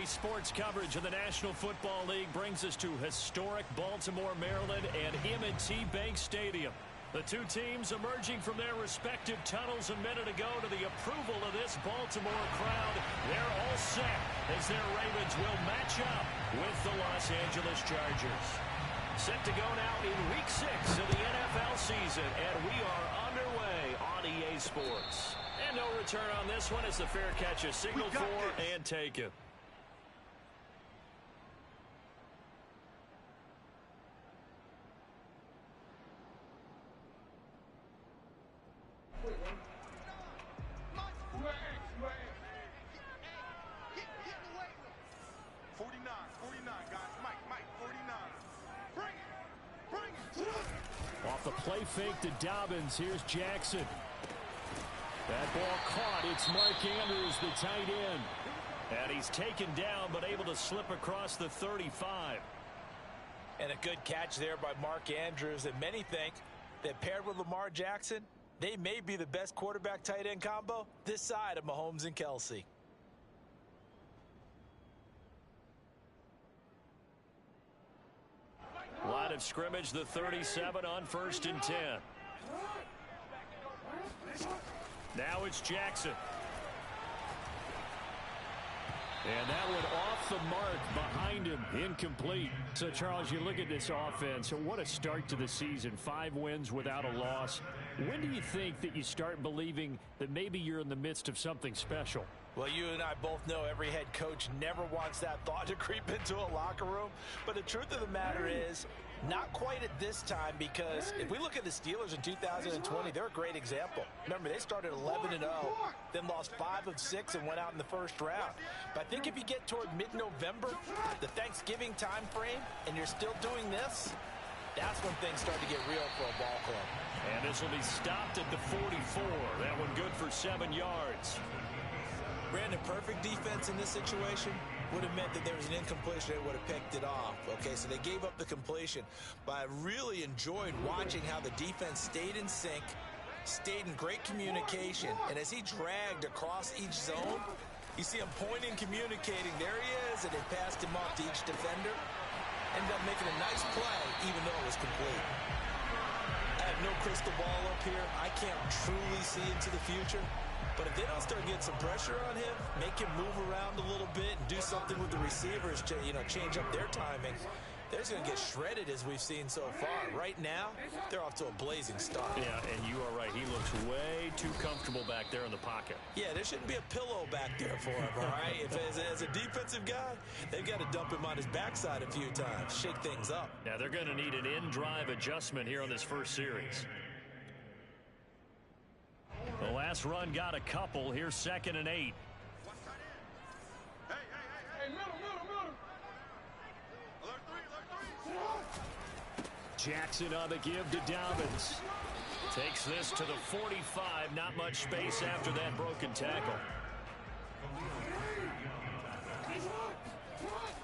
Sports coverage of the National Football League brings us to historic Baltimore, Maryland, and M&T Bank Stadium. The two teams emerging from their respective tunnels a minute ago to the approval of this Baltimore crowd. They're all set as their Ravens will match up with the Los Angeles Chargers. Set to go now in Week 6 of the NFL season, and we are underway on EA Sports. And no return on this one as the fair catch is signaled for and taken. Off the play fake to Dobbins. Here's Jackson. That ball caught. It's Mark Andrews, the tight end. And he's taken down, but able to slip across the 35. And a good catch there by Mark Andrews. And many think that paired with Lamar Jackson, they may be the best quarterback tight end combo this side of Mahomes and Kelsey. Line of scrimmage, the 37 on 1st and 10. Now it's Jackson. And that one off the mark behind him, incomplete. So, Charles, you look at this offense, what a start to the season. 5 wins without a loss. When do you think that you start believing that maybe you're in the midst of something special? Well, you and I both know every head coach never wants that thought to creep into a locker room. But the truth of the matter is, not quite at this time, because if we look at the Steelers in 2020, they're a great example. Remember, they started 11-0, then lost 5 of 6 and went out in the first round. But I think if you get toward mid-November, the Thanksgiving time frame, and you're still doing this, that's when things start to get real for a ball club. And this will be stopped at the 44. That one good for 7 yards. Brandon, perfect defense in this situation would have meant that there was an incompletion. They would have picked it off. Okay, so they gave up the completion. But I really enjoyed watching how the defense stayed in sync, stayed in great communication. And as he dragged across each zone, you see him pointing, communicating. There he is, and they passed him off to each defender. Ended up making a nice play, even though it was complete. I have no crystal ball up here. I can't truly see into the future. But if they don't start getting some pressure on him, make him move around a little bit and do something with the receivers, change up their timing, they're going to get shredded as we've seen so far. Right now, they're off to a blazing start. Yeah, and you are right. He looks way too comfortable back there in the pocket. Yeah, there shouldn't be a pillow back there for him, all right? If as a defensive guy, they've got to dump him on his backside a few times, shake things up. Now, they're going to need an in-drive adjustment here on this first series. The last run got a couple. Here's 2nd and 8. Jackson on the give to Dobbins. Takes this to the 45. Not much space after that broken tackle.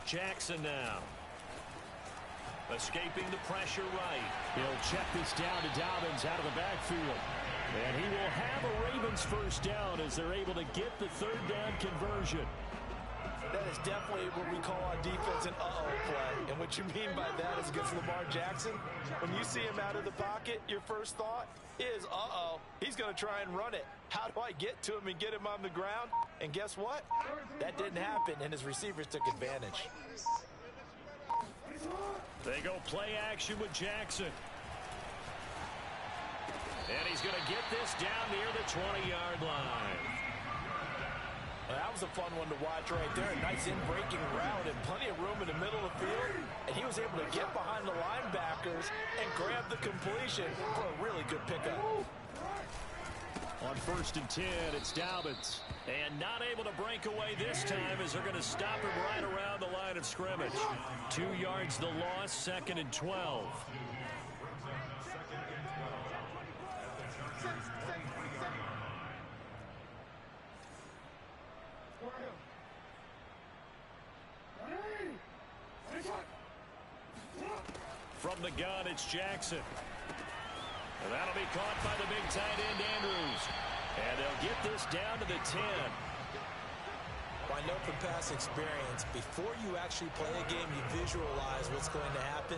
Jackson now. Escaping the pressure right. He'll check this down to Dobbins out of the backfield. And he will have a Ravens first down as they're able to get the 3rd down conversion. That is definitely what we call on defense an uh-oh play. And what you mean by that is against Lamar Jackson, when you see him out of the pocket, your first thought is, uh-oh, he's going to try and run it. How do I get to him and get him on the ground? And guess what? That didn't happen, and his receivers took advantage. They go play action with Jackson. And he's going to get this down near the 20-yard line. Well, that was a fun one to watch right there. A nice in-breaking route and plenty of room in the middle of the field. And he was able to get behind the linebackers and grab the completion for a really good pickup. On 1st and 10, it's Dobbins. And not able to break away this time as they're going to stop him right around the line of scrimmage. 2 yards the loss, 2nd and 12. From the gun, it's Jackson. And that'll be caught by the big tight end, Andrews. And they'll get this down to the 10. Well, I know from past experience, before you actually play a game, you visualize what's going to happen.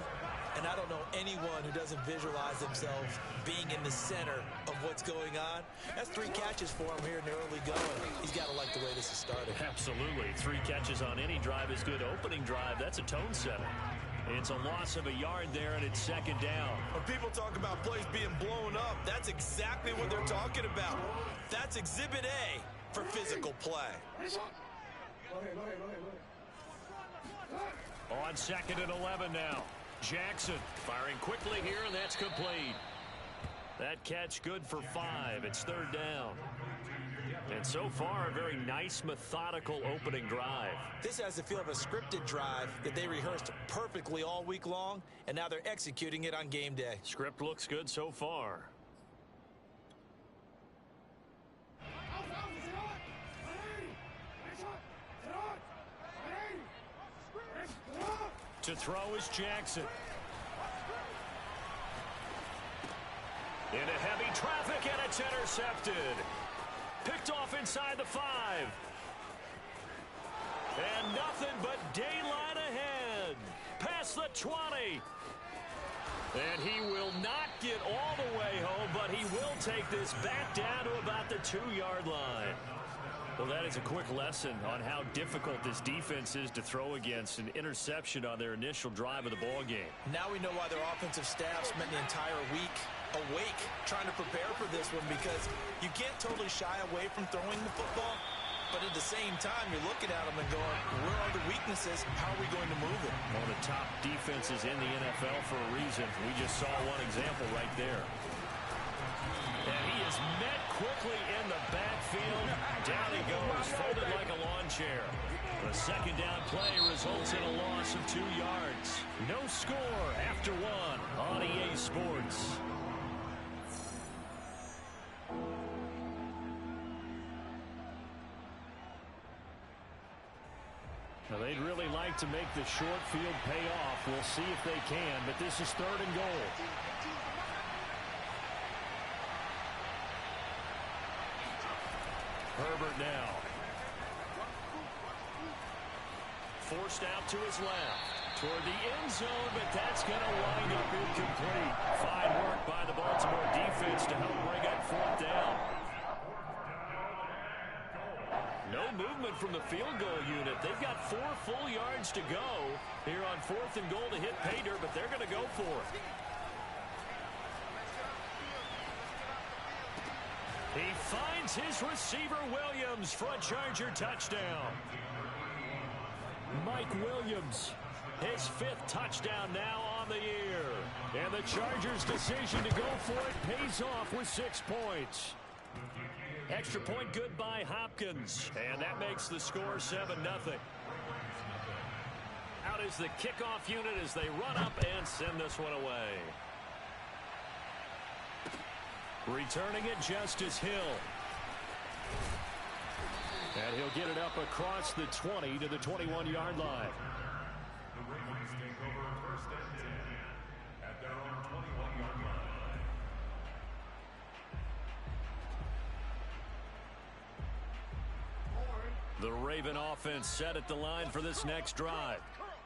And I don't know anyone who doesn't visualize themselves being in the center of what's going on. That's 3 catches for him here in the early going. He's got to like the way this is started. Absolutely. 3 catches on any drive is good. Opening drive, that's a tone setter. It's a loss of a yard there, and it's 2nd down. When people talk about plays being blown up, that's exactly what they're talking about. That's Exhibit A for physical play. On 2nd and 11 now. Jackson firing quickly here, and that's complete. That catch good for 5. It's 3rd down. And so far, a very nice, methodical opening drive. This has the feel of a scripted drive that they rehearsed perfectly all week long, and now they're executing it on game day. Script looks good so far. To throw is Jackson. Into heavy traffic, and it's intercepted. Picked off inside the 5. And nothing but daylight ahead. Past the 20. And he will not get all the way home, but he will take this back down to about the 2-yard line. Well, that is a quick lesson on how difficult this defense is to throw against. An interception on their initial drive of the ball game. Now we know why their offensive staff spent the entire week awake trying to prepare for this one, because you can't totally shy away from throwing the football, but at the same time you're looking at them and going, where are the weaknesses? How are we going to move it? One of the top defenses in the NFL for a reason. We just saw one example right there. And he is met quickly in the backfield. Down he goes, folded like a lawn chair. The 2nd down play results in a loss of 2 yards. No score after 1 on EA Sports. Now, they'd really like to make the short field pay off. We'll see if they can, but this is 3rd and goal. Herbert now. Forced out to his left. Toward the end zone, but that's going to wind up incomplete. Fine work by the Baltimore defense to help bring up 4th down. No movement from the field goal unit. They've got 4 full yards to go here on 4th and goal to hit pay dirt, but they're going to go for it. He finds his receiver, Williams, for a Charger touchdown. Mike Williams, his 5th touchdown now on the year. And the Chargers' decision to go for it pays off with 6 points. Extra point good by Hopkins. And that makes the score 7-0. Out is the kickoff unit as they run up and send this one away. Returning it, Justice Hill. And he'll get it up across the 20 to the 21-yard line. The Ravens take over 1st and 10 at their own 21-yard line. The Raven offense set at the line for this next drive.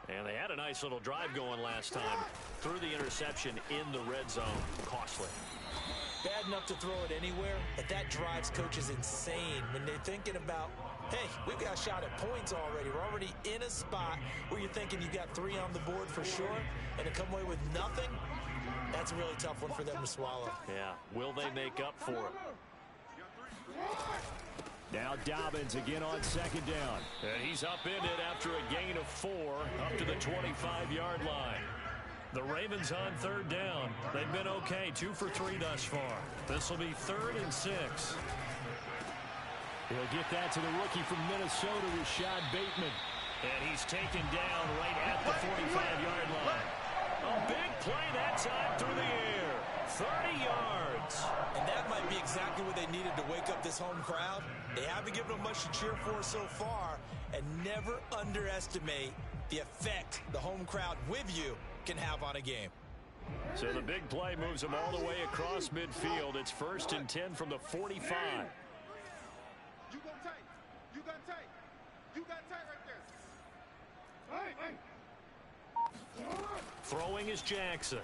And they had a nice little drive going last time. Threw the interception in the red zone. Costly. Bad enough to throw it anywhere, but that drives coaches insane when they're thinking about, hey, we've got a shot at points already. We're already in a spot where you're thinking you got 3 on the board for sure, and to come away with nothing, that's a really tough one for them to swallow. Yeah, will they make up for it? Now Dobbins again on 2nd down. And he's upended after a gain of 4 up to the 25-yard line. The Ravens on 3rd down. They've been okay, 2 for 3 thus far. This will be 3rd and 6. He'll get that to the rookie from Minnesota, Rashad Bateman. And he's taken down right at the 45-yard line. A big play that time through the air. 30 yards. And that might be exactly what they needed to wake up this home crowd. They haven't given them much to cheer for so far. And never underestimate the effect the home crowd with you can have on a game. So the big play moves them all the way across midfield. It's 1st and 10 from the 45. You gonna take. You got tight right there. Throwing is Jackson.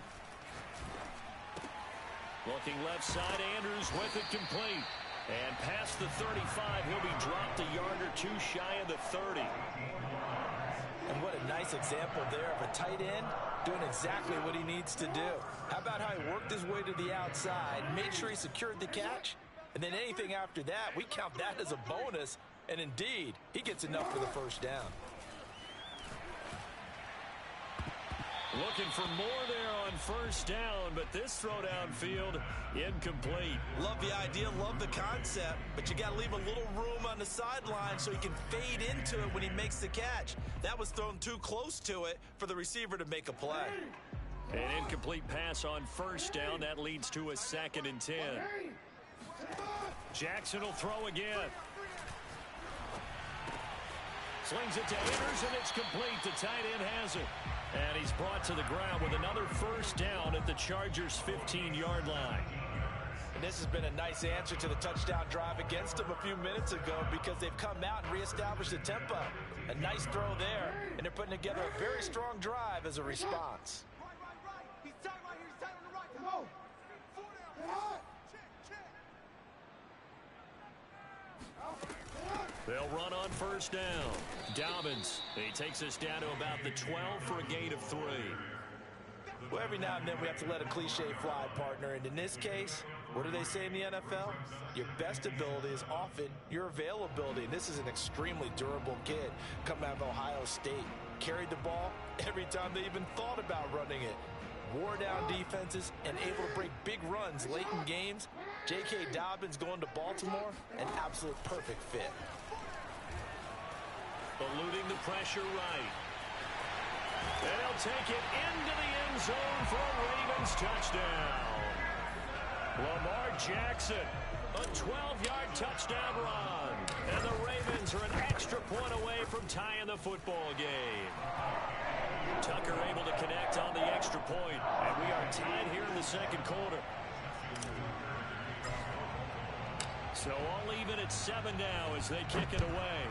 Looking left side, Andrews with it complete. And past the 35, he'll be dropped a yard or two shy of the 30. And what a nice example there of a tight end doing exactly what he needs to do. How about how he worked his way to the outside, made sure he secured the catch, and then anything after that, we count that as a bonus. And indeed, he gets enough for the first down. Looking for more there on first down, but this throw downfield incomplete. Love the idea, love the concept, but you got to leave a little room on the sideline so he can fade into it when he makes the catch. That was thrown too close to it for the receiver to make a play. An incomplete pass on first down. That leads to a 2nd and 10. Jackson will throw again. Slings it to Andrews, and it's complete. The tight end has it. And he's brought to the ground with another first down at the Chargers' 15-yard line. And this has been a nice answer to the touchdown drive against them a few minutes ago because they've come out and reestablished the tempo. A nice throw there, and they're putting together a very strong drive as a response. Right. He's tight right here. He's tight on the right. Come on. 4 down. Check. They'll run on first down. Dobbins, he takes us down to about the 12 for a gain of 3. Well, every now and then we have to let a cliche fly, partner. And in this case, what do they say in the NFL? Your best ability is often your availability. And this is an extremely durable kid coming out of Ohio State. Carried the ball every time they even thought about running it. Wore down defenses and able to break big runs late in games. J.K. Dobbins going to Baltimore, an absolute perfect fit. Eluding the pressure right. And he'll take it into the end zone for a Ravens touchdown. Lamar Jackson, a 12-yard touchdown run. And the Ravens are an extra point away from tying the football game. Tucker able to connect on the extra point, and we are tied here in the second quarter. So all even at 7 now as they kick it away.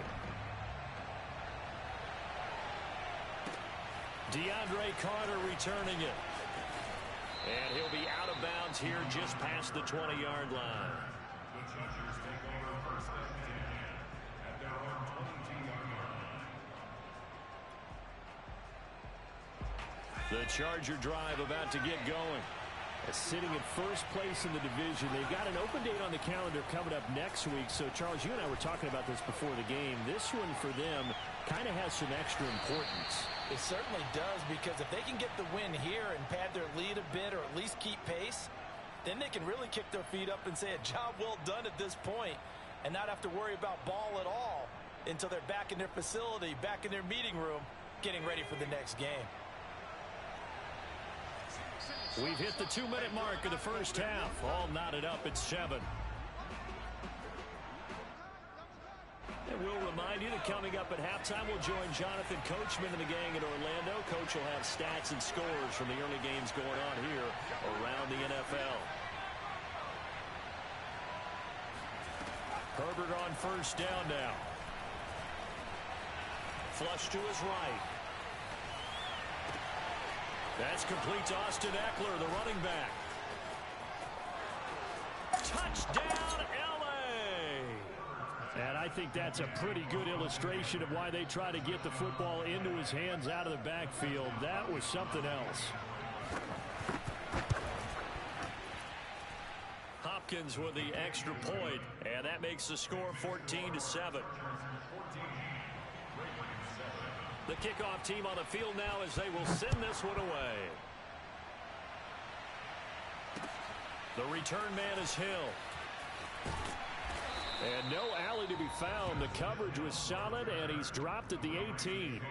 DeAndre Carter returning it. And he'll be out of bounds here just past the 20-yard line. The Chargers take over first and 10 at their own 22-yard line. The Charger drive about to get going. Sitting in first place in the division. They've got an open date on the calendar coming up next week. So, Charles, you and I were talking about this before the game. This one for them kind of has some extra importance. It certainly does, because if they can get the win here and pad their lead a bit or at least keep pace, then they can really kick their feet up and say a job well done at this point and not have to worry about ball at all until they're back in their facility, back in their meeting room, getting ready for the next game. We've hit the 2-minute mark of the first half. All knotted up at 7. And we'll remind you that coming up at halftime, we'll join Jonathan Coachman and the gang in Orlando. Coach will have stats and scores from the early games going on here around the NFL. Herbert on first down now. Flush to his right. That's complete to Austin Eckler, the running back. Touchdown, L.A. And I think that's a pretty good illustration of why they try to get the football into his hands out of the backfield. That was something else. Hopkins with the extra point, and that makes the score 14-7. The kickoff team on the field now as they will send this one away. The return man is Hill. And no alley to be found. The coverage was solid, and he's dropped at the 18.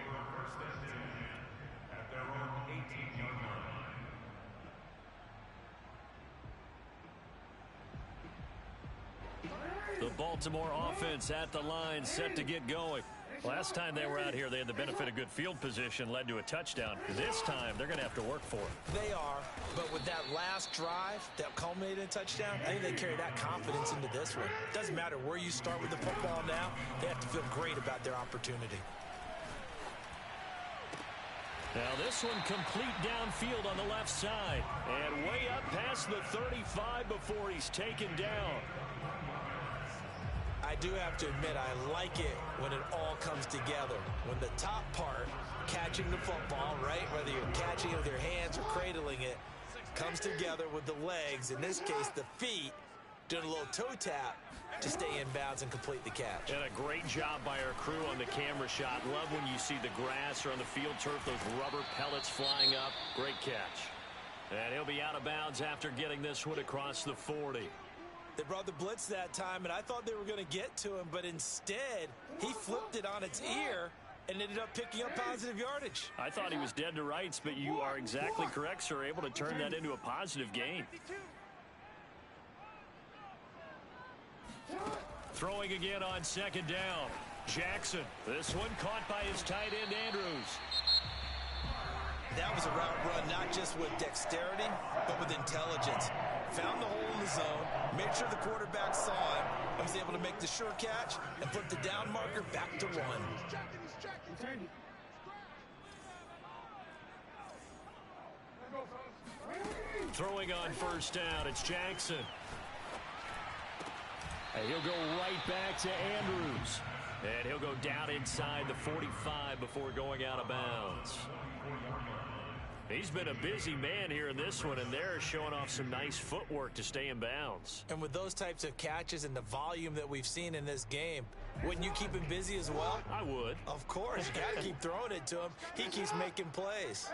The Baltimore offense at the line, set to get going. Last time they were out here, they had the benefit of good field position, led to a touchdown. This time, they're going to have to work for it. They are, but with that last drive that culminated in a touchdown, I think they carry that confidence into this one. Doesn't matter where you start with the football now, they have to feel great about their opportunity. Now this one complete downfield on the left side. And way up past the 35 before he's taken down. I do have to admit, I like it when it all comes together. When the top part, catching the football, right, whether you're catching it with your hands or cradling it, comes together with the legs, in this case the feet, doing a little toe tap to stay in bounds and complete the catch. And a great job by our crew on the camera shot. Love when you see the grass or on the field turf, those rubber pellets flying up. Great catch. And he'll be out of bounds after getting this one across the 40. They brought the blitz that time, and I thought they were going to get to him, but instead, he flipped it on its ear and ended up picking up positive yardage. I thought he was dead to rights, but you are exactly correct, sir. Able to turn that into a positive gain. Throwing again on second down. Jackson. This one caught by his tight end, Andrews. That was a route run not just with dexterity, but with intelligence. Found the hole in the zone, made sure the quarterback saw him, and was able to make the sure catch and put the down marker back to 1. Throwing on first down, it's Jackson. And he'll go right back to Andrews. And he'll go down inside the 45 before going out of bounds. He's been a busy man here in this one, and they're showing off some nice footwork to stay in bounds. And with those types of catches and the volume that we've seen in this game, wouldn't you keep him busy as well? I would. Of course. You got to keep throwing it to him. He keeps making plays.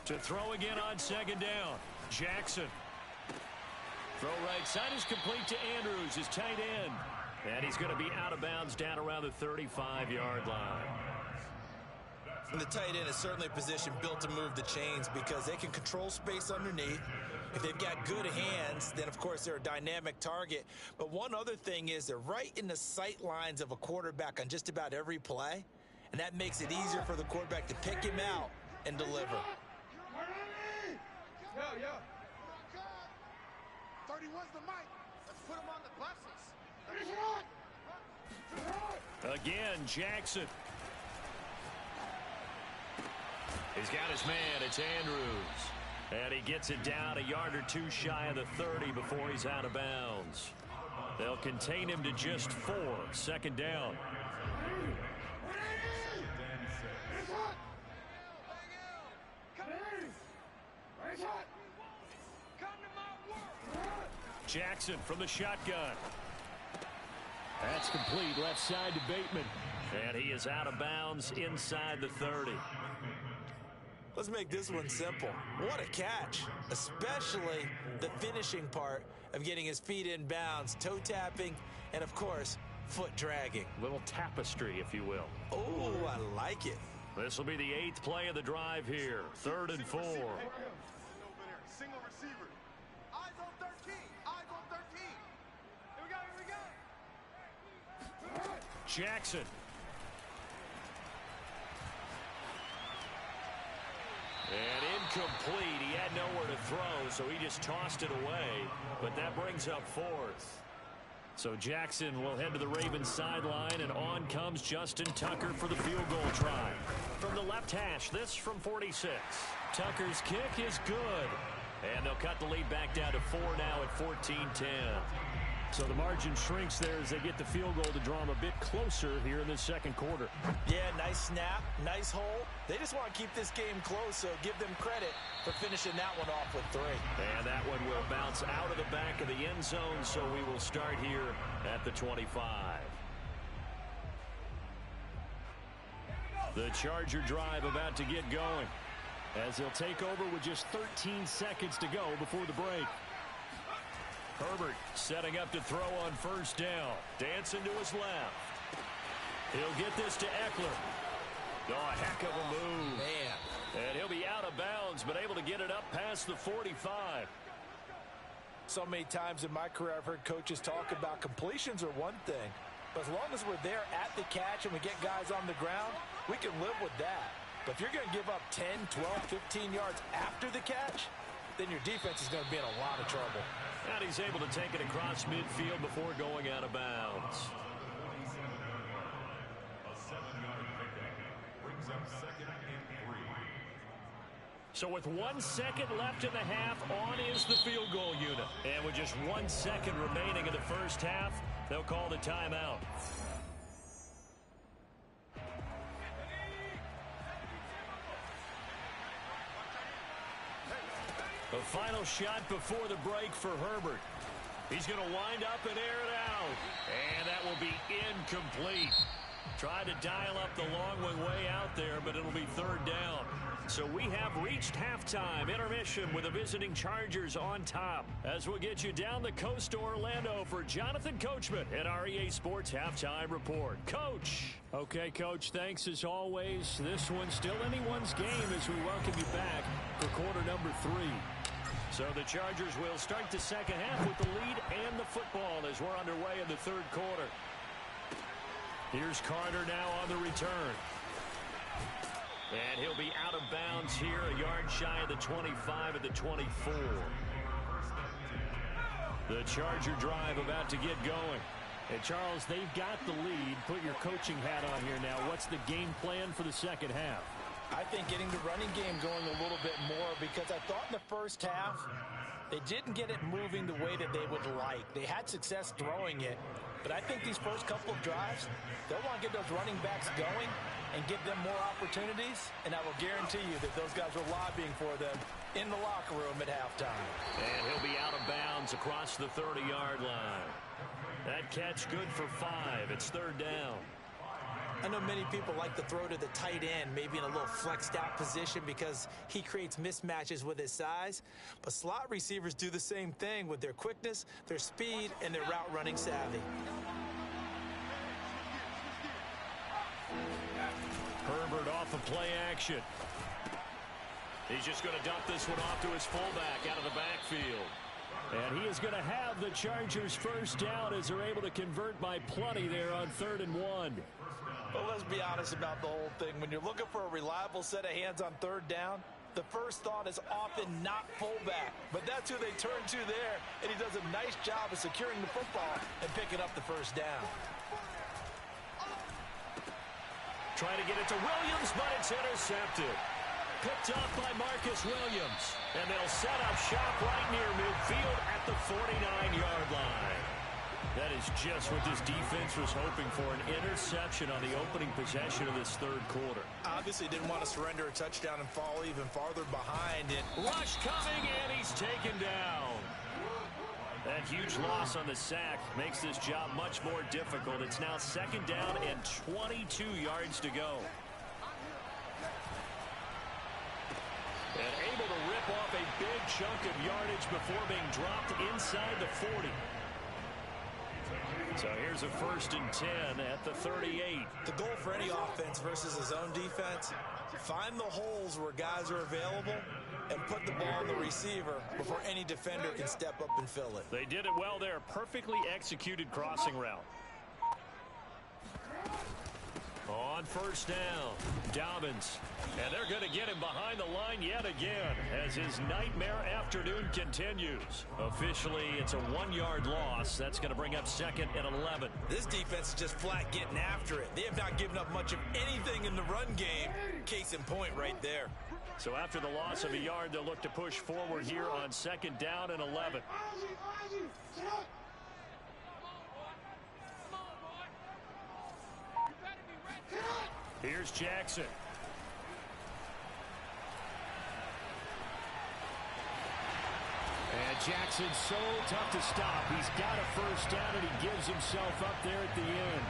To throw again on second down. Jackson. Throw right side is complete to Andrews, his tight end. And he's going to be out of bounds down around the 35-yard line. And the tight end is certainly a position built to move the chains because they can control space underneath. If they've got good hands, then, of course, they're a dynamic target. But one other thing is they're right in the sight lines of a quarterback on just about every play, and that makes it easier for the quarterback to pick him out and deliver. Yo. 31's the mic. Let's put him on the buses. Again, Jackson. He's got his man. It's Andrews. And he gets it down a yard or two shy of the 30 before he's out of bounds. They'll contain him to just 4. Second down. Jackson from the shotgun. That's complete left side to Bateman. And he is out of bounds inside the 30. Let's make this one simple. What a catch, especially the finishing part of getting his feet in bounds, toe tapping, and of course, foot dragging. Little tapestry, if you will. Oh, I like it. This will be the 8th play of the drive here. 3rd and 4. Single receiver. Eyes on 13. Eyes on 13. Here we go. Jackson. And incomplete. He had nowhere to throw, so he just tossed it away. But that brings up 4th. So Jackson will head to the Ravens sideline, and on comes Justin Tucker for the field goal try. From the left hash, this from 46. Tucker's kick is good. And they'll cut the lead back down to 4 now at 14-10. So the margin shrinks there as they get the field goal to draw them a bit closer here in the second quarter. Yeah, nice snap, nice hole. They just want to keep this game close, so give them credit for finishing that one off with 3. And that one will bounce out of the back of the end zone, so we will start here at the 25. The Charger drive about to get going as they'll take over with just 13 seconds to go before the break. Herbert setting up to throw on first down. Dancing to his left. He'll get this to Eckler. Oh, a heck of a move. Man. And he'll be out of bounds, but able to get it up past the 45. So many times in my career I've heard coaches talk about completions are one thing, But as long as we're there at the catch and we get guys on the ground, we can live with that. But if you're going to give up 10, 12, 15 yards after the catch, then your defense is going to be in a lot of trouble. And he's able to take it across midfield before going out of bounds. A 7-yard pickup brings up second and 3. So with 1 second left in the half, on is the field goal unit. And with just 1 second remaining in the first half, they'll call the timeout. The final shot before the break for Herbert. He's going to wind up and air it out. And that will be incomplete. Tried to dial up the long way out there, but it'll be third down. So we have reached halftime. Intermission with the visiting Chargers on top. As we'll get you down the coast to Orlando for Jonathan Coachman at our EA Sports Halftime Report. Coach. Okay, Coach, thanks as always. This one's still anyone's game as we welcome you back for quarter number 3. So the Chargers will start the second half with the lead and the football as we're underway in the third quarter. Here's Carter now on the return. And he'll be out of bounds here, a yard shy of the 25 at the 24. The Charger drive about to get going. And Charles, they've got the lead. Put your coaching hat on here now. What's the game plan for the second half? I think getting the running game going a little bit more, because I thought in the first half they didn't get it moving the way that they would like. They had success throwing it, but I think these first couple of drives, they'll want to get those running backs going and give them more opportunities, and I will guarantee you that those guys are lobbying for them in the locker room at halftime. And he'll be out of bounds across the 30-yard line. That catch good for 5. It's third down. I know many people like to throw to the tight end, maybe in a little flexed out position because he creates mismatches with his size. But slot receivers do the same thing with their quickness, their speed, and their route running savvy. Herbert off of play action. He's just going to dump this one off to his fullback out of the backfield. And he is going to have the Chargers first down as they're able to convert by plenty there on 3rd and 1. Well, let's be honest about the whole thing. When you're looking for a reliable set of hands on 3rd down, the first thought is often not fullback. But that's who they turn to there, and he does a nice job of securing the football and picking up the first down. Trying to get it to Williams, but it's intercepted. Picked off by Marcus Williams. And they'll set up shop right near midfield at the 49-yard line. That is just what this defense was hoping for, an interception on the opening possession of this third quarter. Obviously didn't want to surrender a touchdown and fall even farther behind it. Rush coming, and he's taken down. That huge loss on the sack makes this job much more difficult. It's now second down and 22 yards to go. And able to rip off a big chunk of yardage before being dropped inside the 40. So here's a 1st and 10 at the 38. The goal for any offense versus a zone defense, find the holes where guys are available and put the ball on the receiver before any defender can step up and fill it. They did it well there. Perfectly executed crossing route. On 1st down, Dobbins. And they're going to get him behind the line yet again as his nightmare afternoon continues. Officially, it's a 1-yard loss. That's going to bring up 2nd and 11. This defense is just flat getting after it. They have not given up much of anything in the run game. Case in point right there. So after the loss of a yard, they'll look to push forward here on 2nd down and 11. Here's Jackson. And Jackson's so tough to stop. He's got a first down, and he gives himself up there at the end.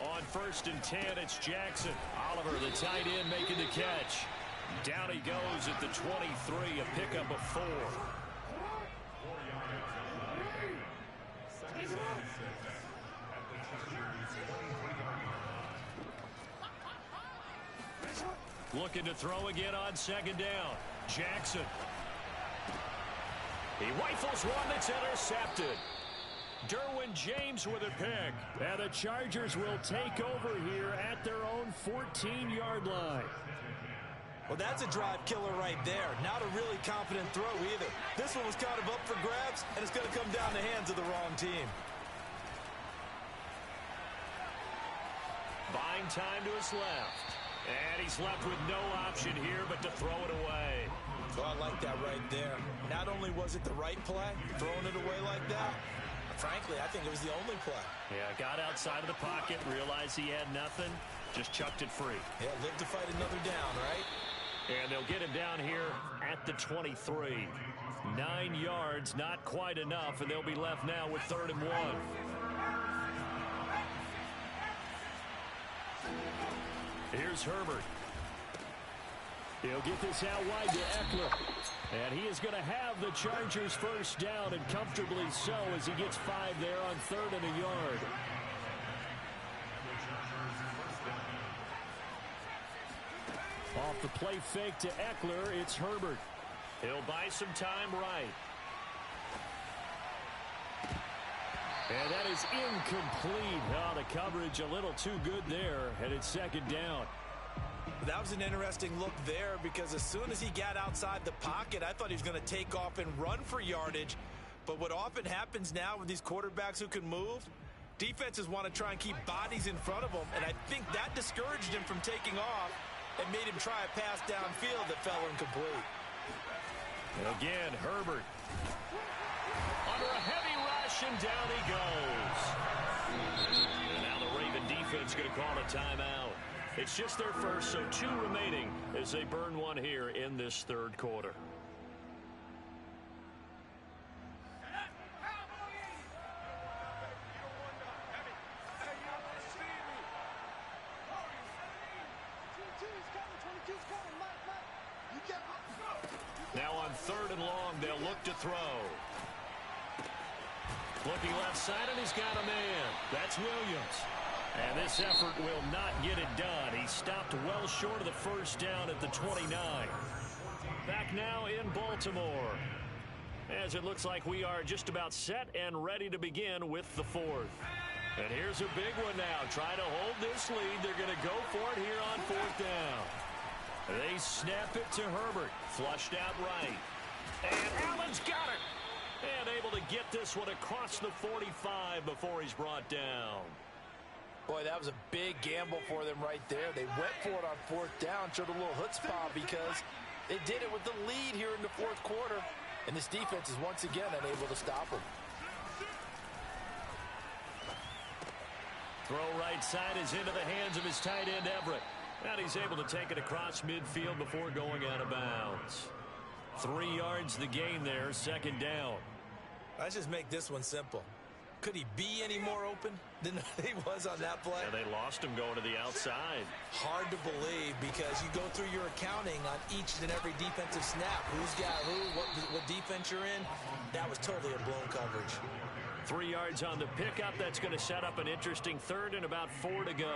On 1st and 10, it's Jackson. Oliver, the tight end, making the catch. Down he goes at the 23, a pickup of 4. Looking to throw again on second down. Jackson. He rifles one that's intercepted. Derwin James with a pick. And the Chargers will take over here at their own 14-yard line. Well, that's a drive killer right there. Not a really confident throw either. This one was kind of up for grabs, and it's going to come down the hands of the wrong team. Buying time to his left. And he's left with no option here but to throw it away. Well, I like that right there. Not only was it the right play, throwing it away like that, frankly, I think it was the only play. Yeah, got outside of the pocket, realized he had nothing, just chucked it free. Yeah, live to fight another down, right? And they'll get him down here at the 23. 9 yards, not quite enough, and they'll be left now with 3rd and 1. Here's Herbert. He'll get this out wide to Eckler. And he is going to have the Chargers first down, and comfortably so, as he gets 5 there on 3rd and a yard. Off the play fake to Eckler, it's Herbert. He'll buy some time right. And that is incomplete. Oh, the coverage a little too good there, and it's 2nd down. That was an interesting look there, because as soon as he got outside the pocket, I thought he was going to take off and run for yardage. But what often happens now with these quarterbacks who can move, defenses want to try and keep bodies in front of them, and I think that discouraged him from taking off and made him try a pass downfield that fell incomplete. And again, Herbert. Under a heavy rush, and down he goes. And now the Raven defense going to call a timeout. It's just their first, so 2 remaining as they burn one here in this 3rd quarter. Now on 3rd and long, they'll look to throw. Looking left side, and he's got a man. That's Williams. And this effort will not get it done. He stopped well short of the first down at the 29. Back now in Baltimore, as it looks like we are just about set and ready to begin with the 4th. And here's a big one now. Trying to hold this lead. They're going to go for it here on 4th down. They snap it to Herbert. Flushed out right. And Allen's got it. And able to get this one across the 45 before he's brought down. Boy, that was a big gamble for them right there. They went for it on 4th down, showed a little chutzpah because they did it with the lead here in the 4th quarter. And this defense is once again unable to stop them. Throw right side is into the hands of his tight end, Everett. And he's able to take it across midfield before going out of bounds. 3 yards the gain there, 2nd down. Let's just make this one simple. Could he be any more open than he was on that play? Yeah, they lost him going to the outside. Hard to believe, because you go through your accounting on each and every defensive snap. Who's got who, what defense you're in. That was totally a blown coverage. 3 yards on the pickup. That's going to set up an interesting 3rd and about 4 to go.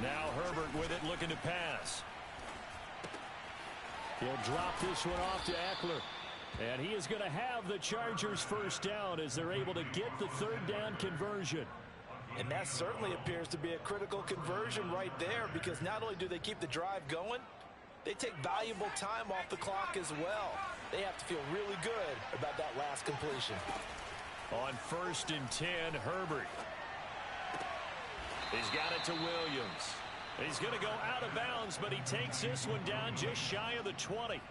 Now Herbert with it, looking to pass. He'll drop this one off to Eckler. And he is going to have the Chargers first down as they're able to get the 3rd down conversion. And that certainly appears to be a critical conversion right there, because not only do they keep the drive going, they take valuable time off the clock as well. They have to feel really good about that last completion. On 1st and 10, Herbert. He's got it to Williams. He's going to go out of bounds, but he takes this one down just shy of the 20.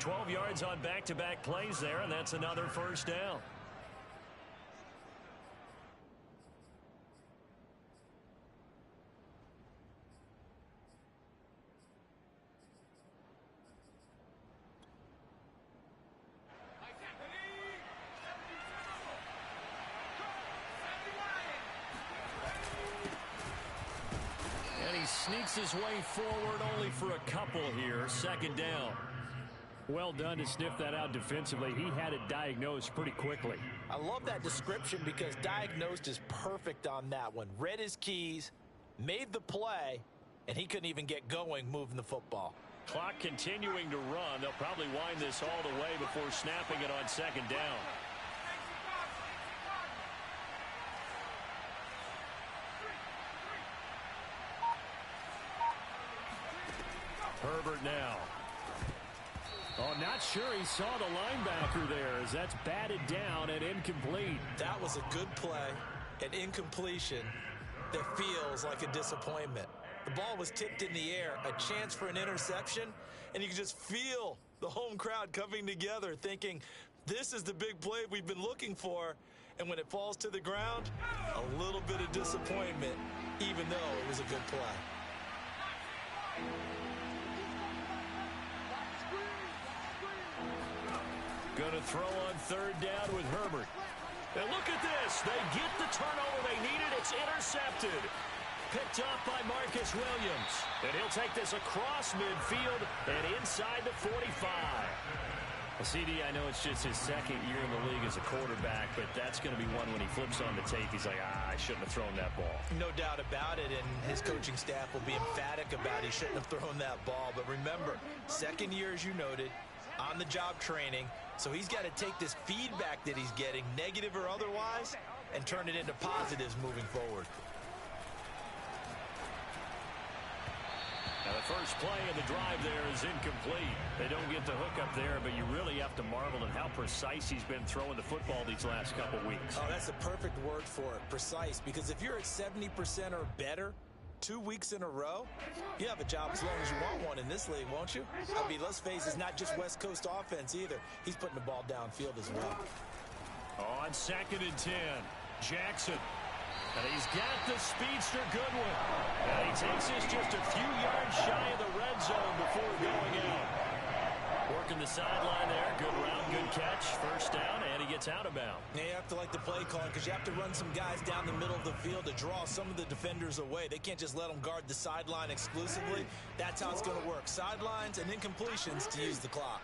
12 yards on back-to-back plays there, and that's another first down. Sneaks his way forward only for a couple here. 2nd down. Well done to sniff that out defensively. He had it diagnosed pretty quickly. I love that description because diagnosed is perfect on that one. Read his keys, made the play, and he couldn't even get going moving the football. Clock continuing to run. They'll probably wind this all the way before snapping it on second down. Herbert now. Oh, not sure he saw the linebacker there as that's batted down and incomplete. That was a good play, an incompletion that feels like a disappointment. The ball was tipped in the air, a chance for an interception, and you can just feel the home crowd coming together thinking, this is the big play we've been looking for. And when it falls to the ground, a little bit of disappointment, even though it was a good play. Going to throw on third down with Herbert. And look at this. They get the turnover they needed. It's intercepted. Picked up by Marcus Williams. And he'll take this across midfield and inside the 45. Well, CD, I know it's just his second year in the league as a quarterback, but that's going to be one when he flips on the tape. He's like, I shouldn't have thrown that ball. No doubt about it, and his coaching staff will be emphatic about he shouldn't have thrown that ball. But remember, second year, as you noted, on-the-job training. So he's got to take this feedback that he's getting, negative or otherwise, and turn it into positives moving forward. Now the first play of the drive there is incomplete. They don't get the hook up there, but you really have to marvel at how precise he's been throwing the football these last couple weeks. Oh, that's a perfect word for it, precise, because if you're at 70% or better 2 weeks in a row, you have a job as long as you want one in this league, won't you? I mean, let's face it, it's not just West Coast offense either. He's putting the ball downfield as well. On second and 10, Jackson. And he's got the speedster Goodwin. And he takes this just a few yards shy of the red zone before going out. Working the sideline there. Good route, good catch. First down, and he gets out of bounds. Yeah, you have to like the play calling because you have to run some guys down the middle of the field to draw some of the defenders away. They can't just let them guard the sideline exclusively. That's how it's going to work. Sidelines and incompletions to use the clock.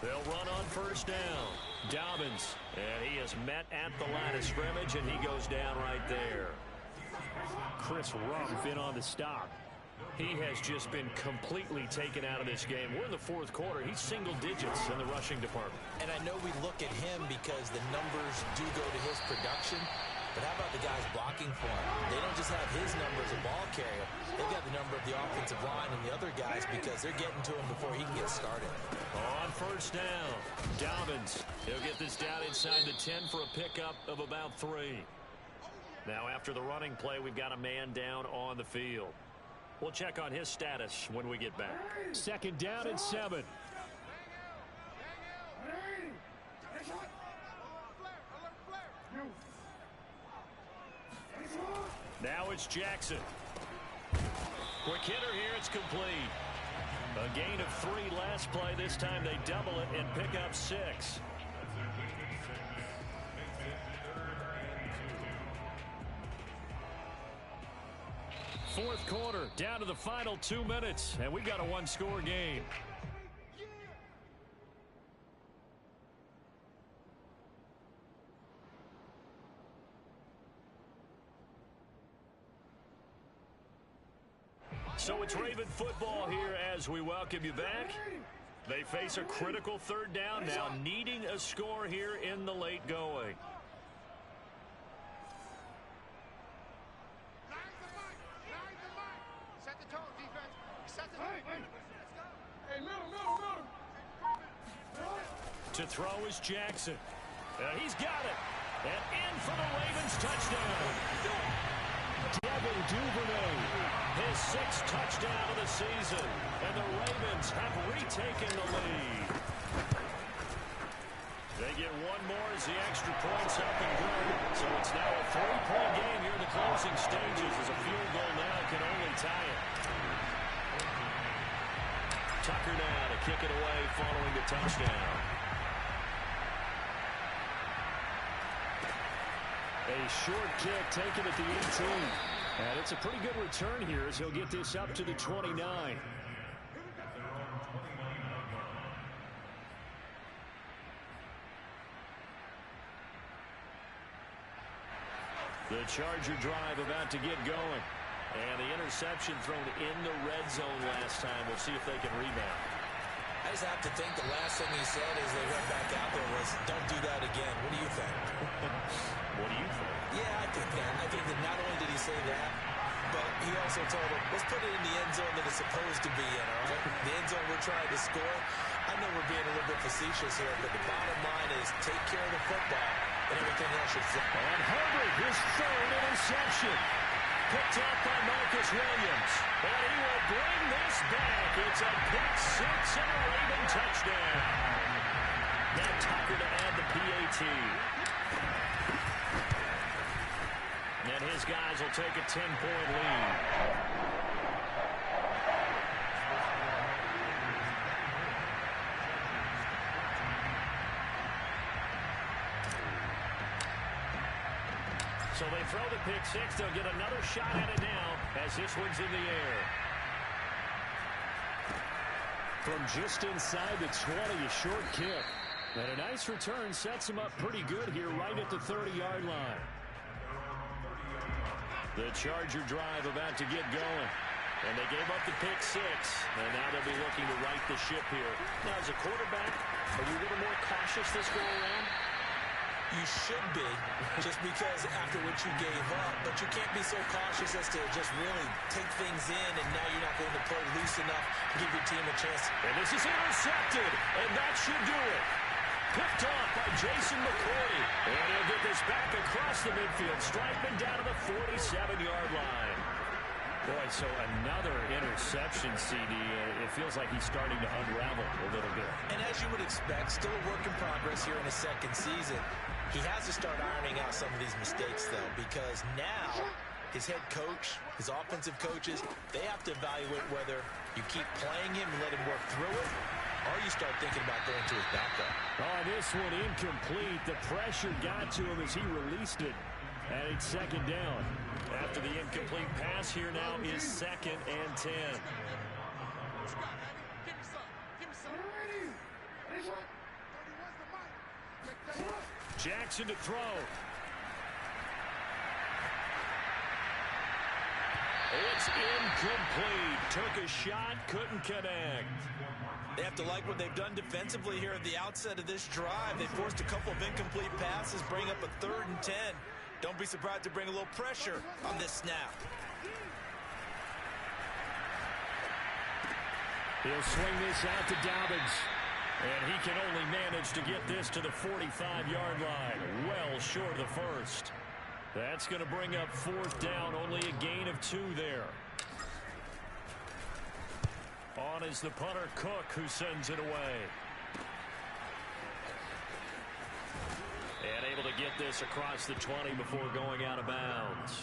They'll run on first down. Dobbins, and he is met at the line of scrimmage, and he goes down right there. Chris Rumpf in on the stop. He has just been completely taken out of this game. We're in the fourth quarter. He's single digits in the rushing department. And I know we look at him because the numbers do go to his production, but how about the guys blocking for him? They don't just have his number as a ball carrier. They've got the number of the offensive line and the other guys because they're getting to him before he can get started. On first down, Dobbins. He'll get this down inside the 10 for a pickup of about 3. Now after the running play, we've got a man down on the field. We'll check on his status when we get back. Second down and 7. Now it's Jackson. Quick hitter here, it's complete. A gain of 3 last play. This time they double it and pick up 6. Fourth quarter, down to the final 2 minutes, and we've got a one-score game. So it's Raven football here as we welcome you back. They face a critical third down now, needing a score here in the late going. To throw is Jackson. He's got it. And in for the Ravens touchdown. Devin Duvernay. His 6th touchdown of the season. And the Ravens have retaken the lead. They get one more as the extra point's up and good. So it's now a 3-point game here in the closing stages as a field goal now can only tie it. Tucker now to kick it away following the touchdown. A short kick taken at the 18. And it's a pretty good return here as he'll get this up to the 29. The Charger drive about to get going. And the interception thrown in the red zone last time. We'll see if they can rebound. I just have to think the last thing he said as they went back out there was, don't do that again. What do you think? What do you think? Yeah, I think that. I think that not only did he say that, but he also told them, let's put it in the end zone that it's supposed to be in, all right? The end zone we're trying to score. I know we're being a little bit facetious here, but the bottom line is take care of the football and everything else should flow. And Herbert, his third interception. Picked up by Marcus Williams. And he will bring this back. It's a pick six and a Raven touchdown. Now Tucker to add the PAT. And his guys will take a 10-point lead. So they throw the pick six. They'll get another shot at it now as this one's in the air. From just inside the 20, a short kick. And a nice return sets him up pretty good here right at the 30-yard line. The Charger drive about to get going. And they gave up the pick six. And now they'll be looking to right the ship here. Now, as a quarterback, are you a little more cautious this go around? You should be, just because after what you gave up, but you can't be so cautious as to just really take things in, and now you're not going to play loose enough to give your team a chance. And this is intercepted, and that should do it. Picked off by Jason McCourty, and he'll get this back across the midfield stripe and down to the 47-yard line. Boy, so another interception, CD. It feels like he's starting to unravel a little bit. And as you would expect, still a work in progress here in his second season. He has to start ironing out some of these mistakes, though, because now his head coach, his offensive coaches, they have to evaluate whether you keep playing him and let him work through it, or you start thinking about going to his backup. Oh, this one incomplete. The pressure got to him as he released it. And it's second down. After the incomplete pass, here now is 2nd and 10. Jackson to throw. It's incomplete. Took a shot, couldn't connect. They have to like what they've done defensively here at the outset of this drive. They forced a couple of incomplete passes, bring up a 3rd and 10. Don't be surprised to bring a little pressure on this snap. He'll swing this out to Dobbins. And he can only manage to get this to the 45-yard line. Well short of the first. That's going to bring up 4th down. Only a gain of 2 there. On is the punter, Cook, who sends it away. And able to get this across the 20 before going out of bounds.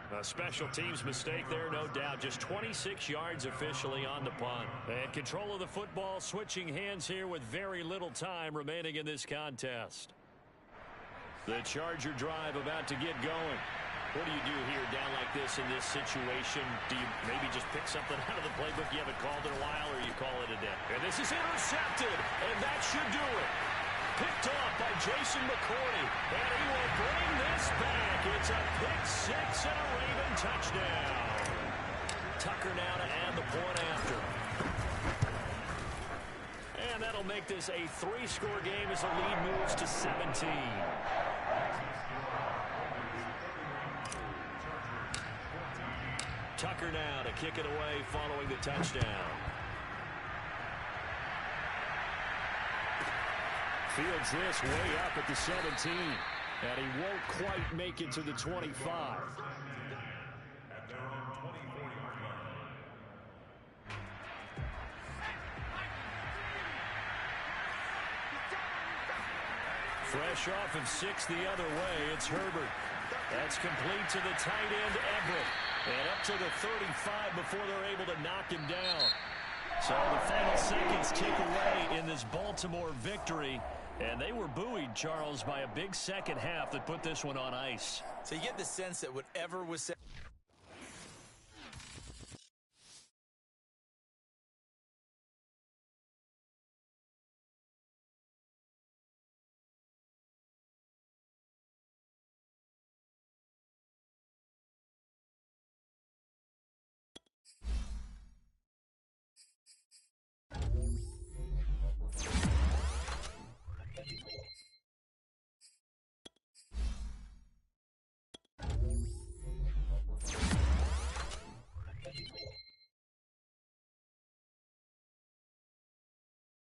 A special teams mistake there, no doubt. Just 26 yards officially on the punt. And control of the football switching hands here with very little time remaining in this contest. The Charger drive about to get going. What do you do here down like this in this situation? Do you maybe just pick something out of the playbook you haven't called in a while, or you call it a day? And this is intercepted, and that should do it. Picked off by Jason McCourty, and he will bring this back. It's a pick six and a Raven touchdown. Tucker now to add the point after. And that'll make this a 3-score game as the lead moves to 17. Tucker now to kick it away following the touchdown. Fields this way up at the 17. And he won't quite make it to the 25. Fresh off of 6 the other way, it's Herbert. That's complete to the tight end, Everett. And up to the 35 before they're able to knock him down. So the final seconds tick away in this Baltimore victory. And they were buoyed, Charles, by a big second half that put this one on ice. So you get the sense that whatever was said.